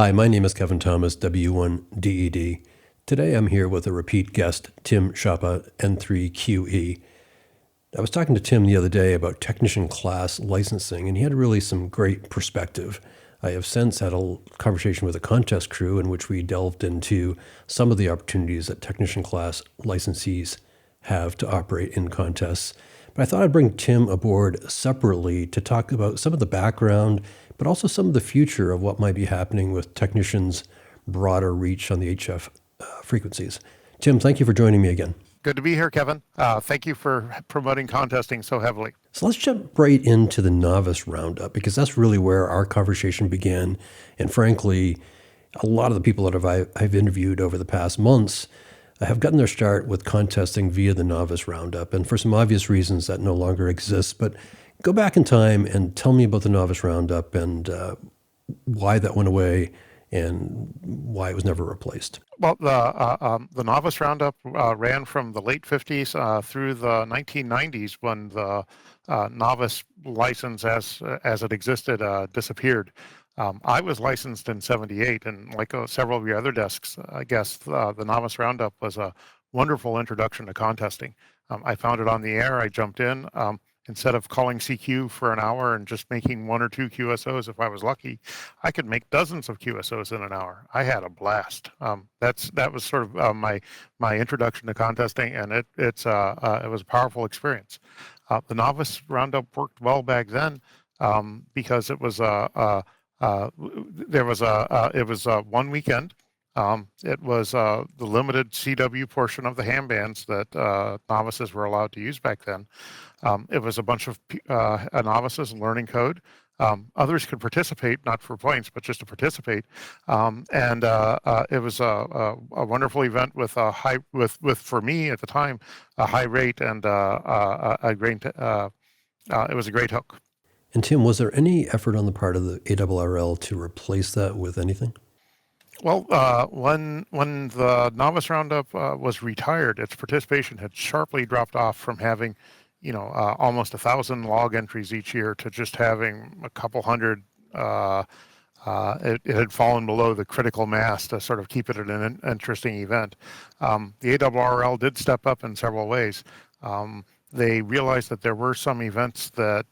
Hi, my name is Kevin Thomas, W1DED. Today I'm here with a repeat guest, Tim Schappa, N3QE. I was talking to Tim the other day about technician class licensing, and he had really some great perspective. I have since had a conversation with a contest crew in which we delved into some of the opportunities that technician class licensees have to operate in contests. But I thought I'd bring Tim aboard separately to talk about some of the background, but also some of the future of what might be happening with technicians' broader reach on the HF frequencies. Tim, thank you for joining me again. Good to be here, Kevin. Thank you for promoting contesting so heavily. So let's jump right into the novice roundup, because that's really where our conversation began. And frankly, a lot of the people that I've interviewed over the past months have gotten their start with contesting via the novice roundup, and for some obvious reasons that no longer exists. But go back in time and tell me about the novice roundup and why that went away and why it was never replaced. Well, the novice roundup ran from the late 50s through the 1990s when the novice license as it existed disappeared. I was licensed in 78, and like several of your other desks, I guess the novice roundup was a wonderful introduction to contesting. I found it on the air. I jumped in. Instead of calling CQ for an hour and just making one or two QSOs if I was lucky, I could make dozens of QSOs in an hour. I had a blast. That was sort of my introduction to contesting, and it was a powerful experience. The novice roundup worked well back then because it was it was 1 weekend. It was the limited CW portion of the ham bands that novices were allowed to use back then. It was a bunch of novices learning code. Others could participate, not for points, but just to participate. It was a wonderful event with a high, with for me at the time, a high rate and a great. It was a great hook. And Tim, was there any effort on the part of the ARRL to replace that with anything? Well, when the novice roundup was retired, its participation had sharply dropped off from having, almost 1,000 log entries each year to just having a couple hundred. It had fallen below the critical mass to sort of keep it an interesting event. The ARRL did step up in several ways. They realized that there were some events that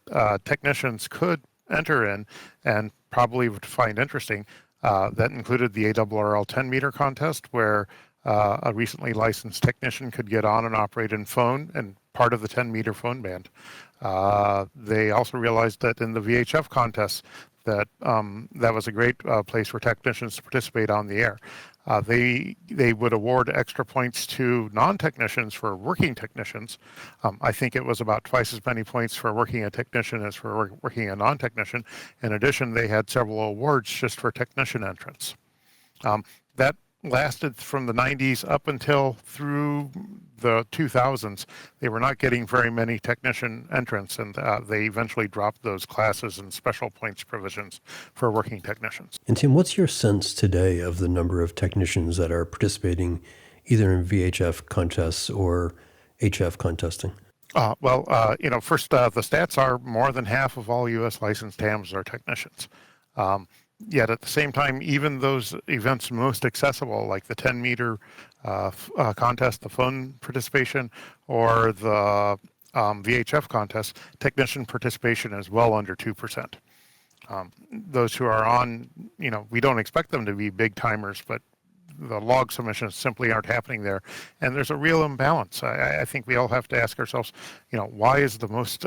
technicians could enter in and probably would find interesting. That included the ARRL 10-meter contest, where a recently licensed technician could get on and operate in phone and part of the 10-meter phone band. They also realized that in the VHF contests, that was a great place for technicians to participate on the air. They would award extra points to non-technicians for working technicians. I think it was about twice as many points for working a technician as for working a non-technician. In addition, they had several awards just for technician entrance. That lasted from the 90s up until through the 2000s. They were not getting very many technician entrants, and they eventually dropped those classes and special points provisions for working technicians. And Tim, what's your sense today of the number of technicians that are participating either in VHF contests or HF contesting? First, the stats are more than half of all U.S. licensed hams are technicians. Yet at the same time, even those events most accessible, like the 10-meter contest, the phone participation, or the VHF contest, technician participation is well under 2%. Those who are on, we don't expect them to be big timers, but the log submissions simply aren't happening there. And there's a real imbalance. I think we all have to ask ourselves, why is the most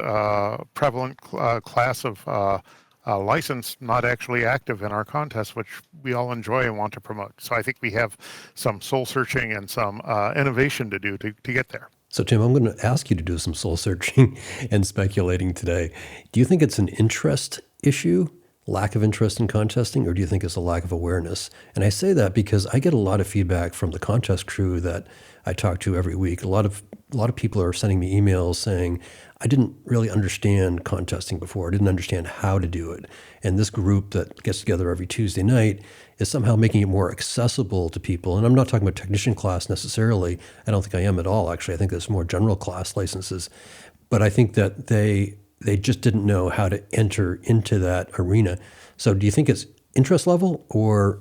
prevalent class of license not actually active in our contest, which we all enjoy and want to promote. So I think we have some soul searching and some innovation to do to get there. So Tim, I'm going to ask you to do some soul searching and speculating today. Do you think it's an interest issue, lack of interest in contesting, or do you think it's a lack of awareness? And I say that because I get a lot of feedback from the contest crew that I talk to every week. A lot of people are sending me emails saying, I didn't really understand contesting before. I didn't understand how to do it. And this group that gets together every Tuesday night is somehow making it more accessible to people. And I'm not talking about technician class necessarily. I don't think I am at all, actually. I think there's more general class licenses. But I think that they just didn't know how to enter into that arena. So do you think it's interest level, or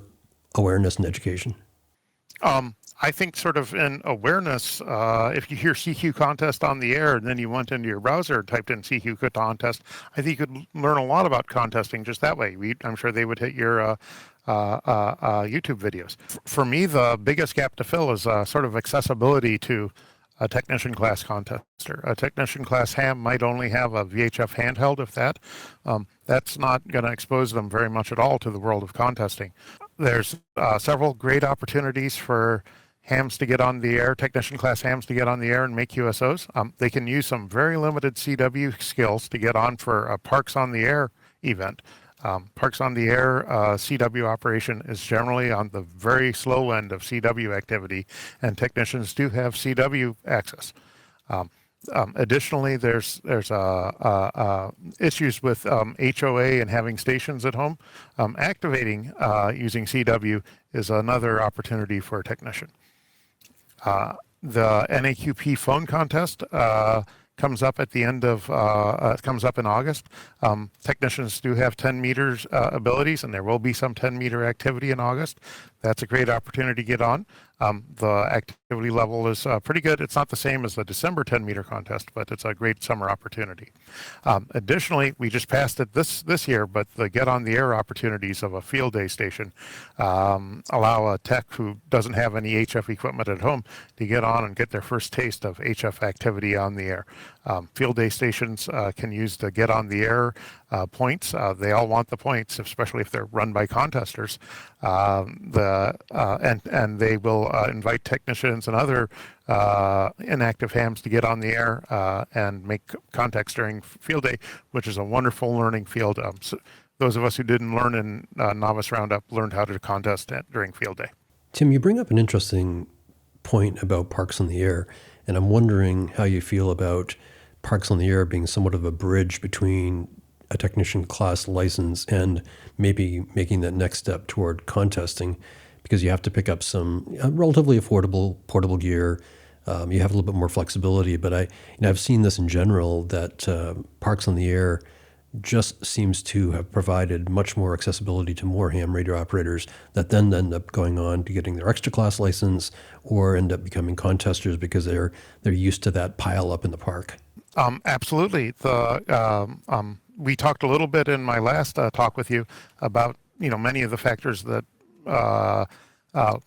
awareness and education? I think sort of in awareness, if you hear CQ contest on the air and then you went into your browser and typed in CQ contest, I think you could learn a lot about contesting just that way. I'm sure they would hit your YouTube videos. For me, the biggest gap to fill is sort of accessibility to a technician class contester. A technician class ham might only have a VHF handheld, if that. That's not going to expose them very much at all to the world of contesting. There's several great opportunities for hams to get on the air, technician class hams to get on the air and make QSOs. They can use some very limited CW skills to get on for a Parks on the Air event. Parks on the Air CW operation is generally on the very slow end of CW activity, and technicians do have CW access. Additionally, there's issues with HOA and having stations at home. Activating using CW is another opportunity for a technician. The NAQP phone contest comes up at the end of comes up in August. Technicians do have 10 meters abilities, and there will be some 10-meter activity in August. That's a great opportunity to get on. The activity level is pretty good. It's not the same as the December 10-meter contest, but it's a great summer opportunity. Additionally, we just passed it this year, but the get on the air opportunities of a field day station allow a tech who doesn't have any HF equipment at home to get on and get their first taste of HF activity on the air. Field day stations can use the get on the air points. They all want the points, especially if they're run by contesters. And they will invite technicians and other inactive hams to get on the air and make contacts during field day, which is a wonderful learning field. So those of us who didn't learn in Novice Roundup learned how to contest during field day. Tim, you bring up an interesting point about Parks on the Air, and I'm wondering how you feel about Parks on the Air being somewhat of a bridge between a technician class license and maybe making that next step toward contesting, because you have to pick up some relatively affordable portable gear. You have a little bit more flexibility, but I've seen this in general, that Parks on the Air just seems to have provided much more accessibility to more ham radio operators that then end up going on to getting their extra class license or end up becoming contesters because they're used to that pile up in the park. Absolutely. We talked a little bit in my last talk with you about many of the factors that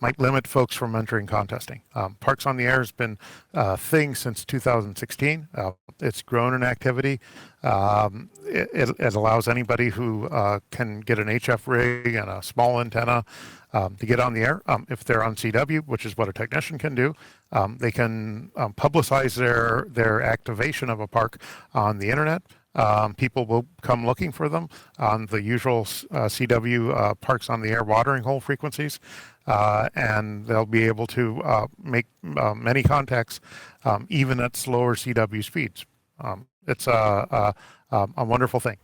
might limit folks from entering contesting. Parks on the Air has been a thing since 2016. It's grown in activity. It allows anybody who can get an HF rig and a small antenna to get on the air. If they're on CW, which is what a technician can do, they can publicize their activation of a park on the internet. People will come looking for them on the usual CW Parks on the Air watering hole frequencies, and they'll be able to make many contacts even at slower CW speeds. It's a wonderful thing.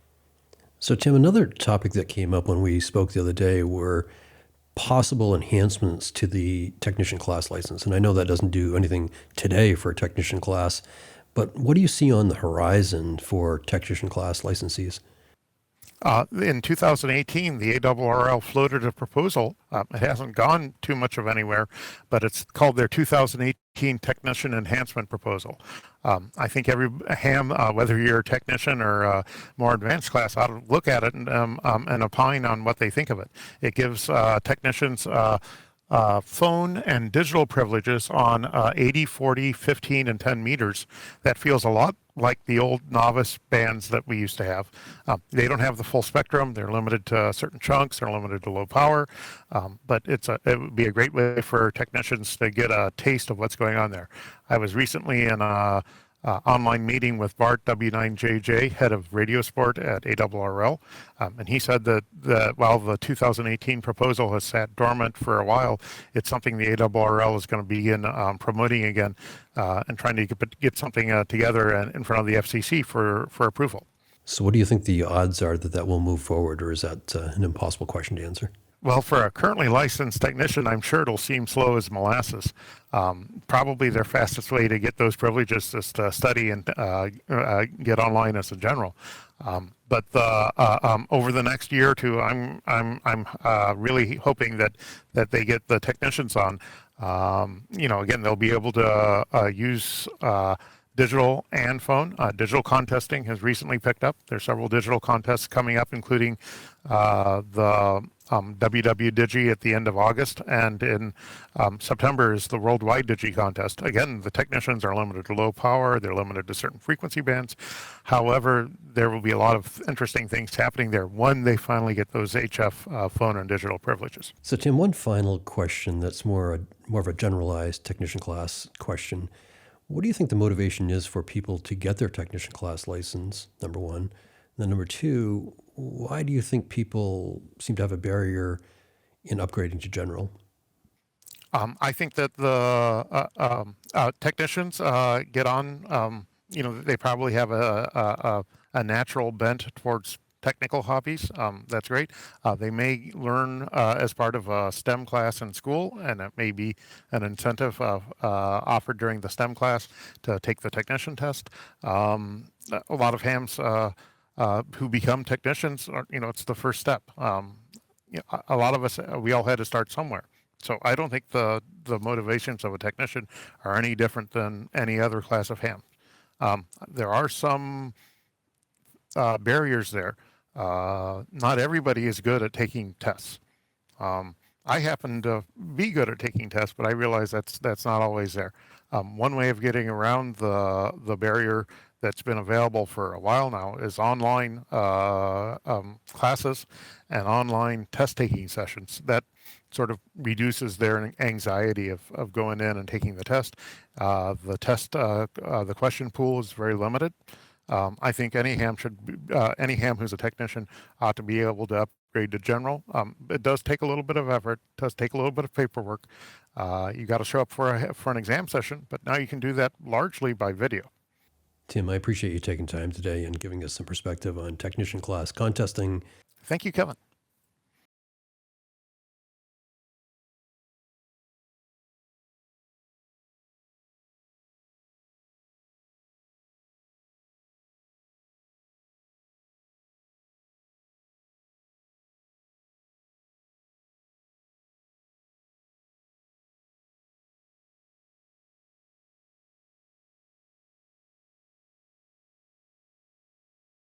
So, Tim, another topic that came up when we spoke the other day were possible enhancements to the technician class license. And I know that doesn't do anything today for a technician class, but what do you see on the horizon for technician class licensees? In 2018, the ARRL floated a proposal. It hasn't gone too much of anywhere, but it's called their 2018 Technician Enhancement Proposal. I think every ham, whether you're a technician or a more advanced class, ought to look at it and opine on what they think of it. It gives technicians phone and digital privileges on 80, 40, 15, and 10 meters. That feels a lot like the old novice bands that we used to have. They don't have the full spectrum. They're limited to certain chunks. They're limited to low power. But it would be a great way for technicians to get a taste of what's going on there. I was recently in a online meeting with Bart W9JJ, head of radio sport at ARRL, and he said that while the 2018 proposal has sat dormant for a while, it's something the ARRL is going to begin promoting again and trying to get something together in front of the FCC for approval. So what do you think the odds are that will move forward, or is that an impossible question to answer? Well, for a currently licensed technician, I'm sure it'll seem slow as molasses. Probably their fastest way to get those privileges is to study and get online as a general. But over the next year or two, I'm really hoping that they get the technicians on. Again, they'll be able to use digital and phone. Digital contesting has recently picked up. There's several digital contests coming up, including the WW Digi at the end of August, and in September is the Worldwide Digi Contest. Again, the technicians are limited to low power, they're limited to certain frequency bands. However, there will be a lot of interesting things happening there when they finally get those HF phone and digital privileges. So, Tim, one final question that's more of a generalized technician class question. What do you think the motivation is for people to get their technician class license, number one? And then number two, why do you think people seem to have a barrier in upgrading to general? I think that the technicians get on. They probably have a natural bent towards technical hobbies. That's great. They may learn as part of a STEM class in school, and it may be an incentive offered during the STEM class to take the technician test. A lot of hams who become technicians, it's the first step. A lot of us, we all had to start somewhere. So I don't think the motivations of a technician are any different than any other class of ham. There are some barriers there. Not everybody is good at taking tests. I happen to be good at taking tests, but I realize that's not always there. One way of getting around the barrier that's been available for a while now is online classes and online test taking sessions. That sort of reduces their anxiety of going in and taking the test. The question pool is very limited. I think any ham who's a technician ought to be able to upgrade to general. It does take a little bit of effort, does take a little bit of paperwork. You got to show up for an exam session, but now you can do that largely by video. Tim, I appreciate you taking time today and giving us some perspective on technician class contesting. Thank you, Kevin.